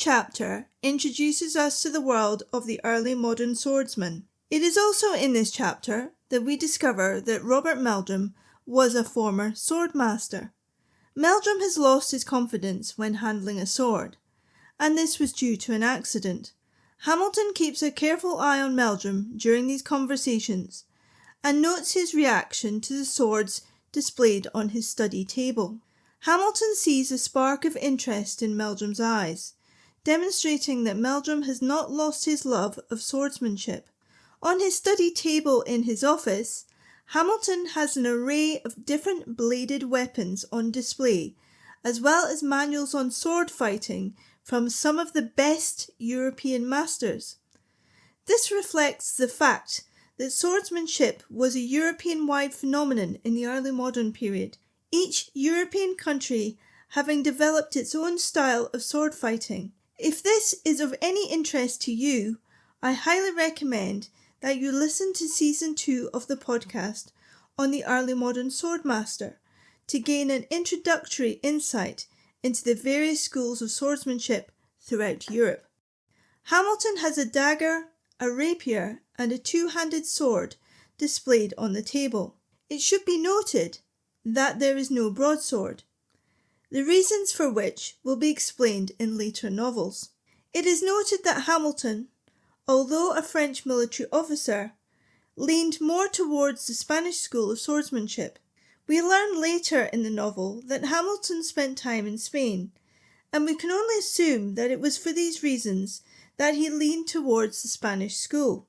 chapter introduces us to the world of the early modern swordsman. It is also in this chapter that we discover that Robert Meldrum was a former swordmaster. Meldrum has lost his confidence when handling a sword, and this was due to an accident. Hamilton keeps a careful eye on Meldrum during these conversations and notes his reaction to the swords displayed on his study table. Hamilton sees a spark of interest in Meldrum's eyes, demonstrating that Meldrum has not lost his love of swordsmanship. On his study table in his office, Hamilton has an array of different bladed weapons on display, as well as manuals on sword fighting from some of the best European masters. This reflects the fact that swordsmanship was a European-wide phenomenon in the early modern period, each European country having developed its own style of sword fighting. If this is of any interest to you, I highly recommend that you listen to Season 2 of the podcast on the early modern swordmaster to gain an introductory insight into the various schools of swordsmanship throughout Europe. Hamilton has a dagger, a rapier, and a two-handed sword displayed on the table. It should be noted that there is no broadsword, the reasons for which will be explained in later novels. It is noted that Hamilton, although a French military officer, leaned more towards the Spanish school of swordsmanship. We learn later in the novel that Hamilton spent time in Spain, and we can only assume that it was for these reasons that he leaned towards the Spanish school.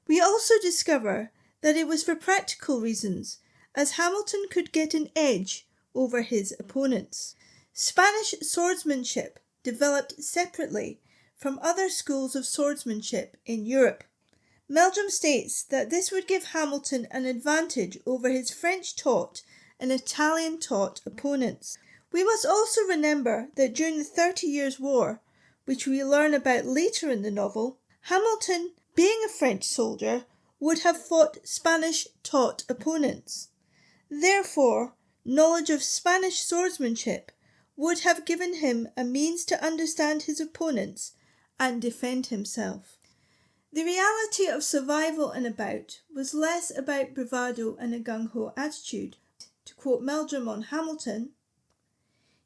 We also discover that it was for practical reasons, as Hamilton could get an edge over his opponents. Spanish swordsmanship developed separately from other schools of swordsmanship in Europe. Meldrum states that this would give Hamilton an advantage over his French-taught and Italian-taught opponents. We must also remember that during the 30 Years' War, which we learn about later in the novel, Hamilton, being a French soldier, would have fought Spanish-taught opponents. Therefore, knowledge of Spanish swordsmanship would have given him a means to understand his opponents and defend himself. The reality of survival and about was less about bravado and a gung-ho attitude. To quote Meldrum on Hamilton,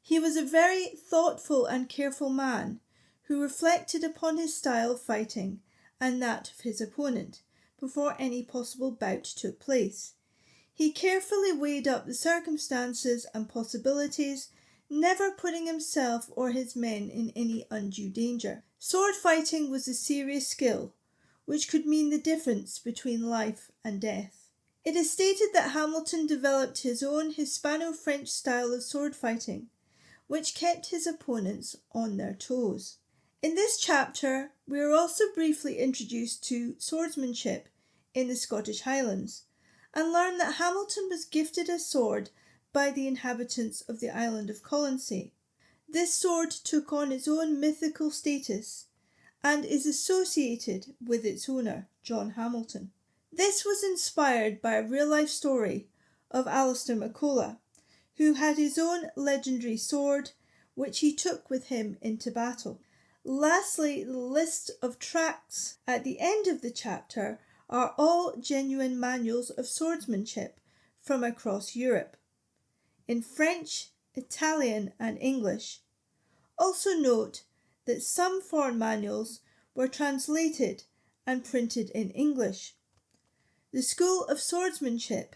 he was a very thoughtful and careful man who reflected upon his style of fighting and that of his opponent before any possible bout took place. He carefully weighed up the circumstances and possibilities, never putting himself or his men in any undue danger. Sword fighting was a serious skill, which could mean the difference between life and death. It is stated that Hamilton developed his own Hispano-French style of sword fighting, which kept his opponents on their toes. In this chapter, we are also briefly introduced to swordsmanship in the Scottish Highlands, and learn that Hamilton was gifted a sword by the inhabitants of the island of Colonsay. This sword took on its own mythical status and is associated with its owner, John Hamilton. This was inspired by a real-life story of Alistair MacColla, who had his own legendary sword, which he took with him into battle. Lastly, the list of tracts at the end of the chapter are all genuine manuals of swordsmanship from across Europe, in French, Italian and English. Also note that some foreign manuals were translated and printed in English. The school of swordsmanship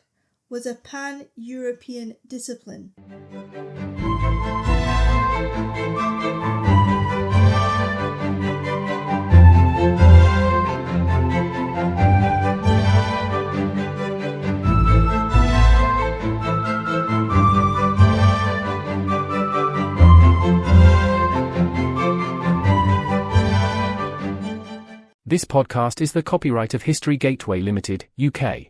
was a pan-European discipline. This podcast is the copyright of History Gateway Limited, UK.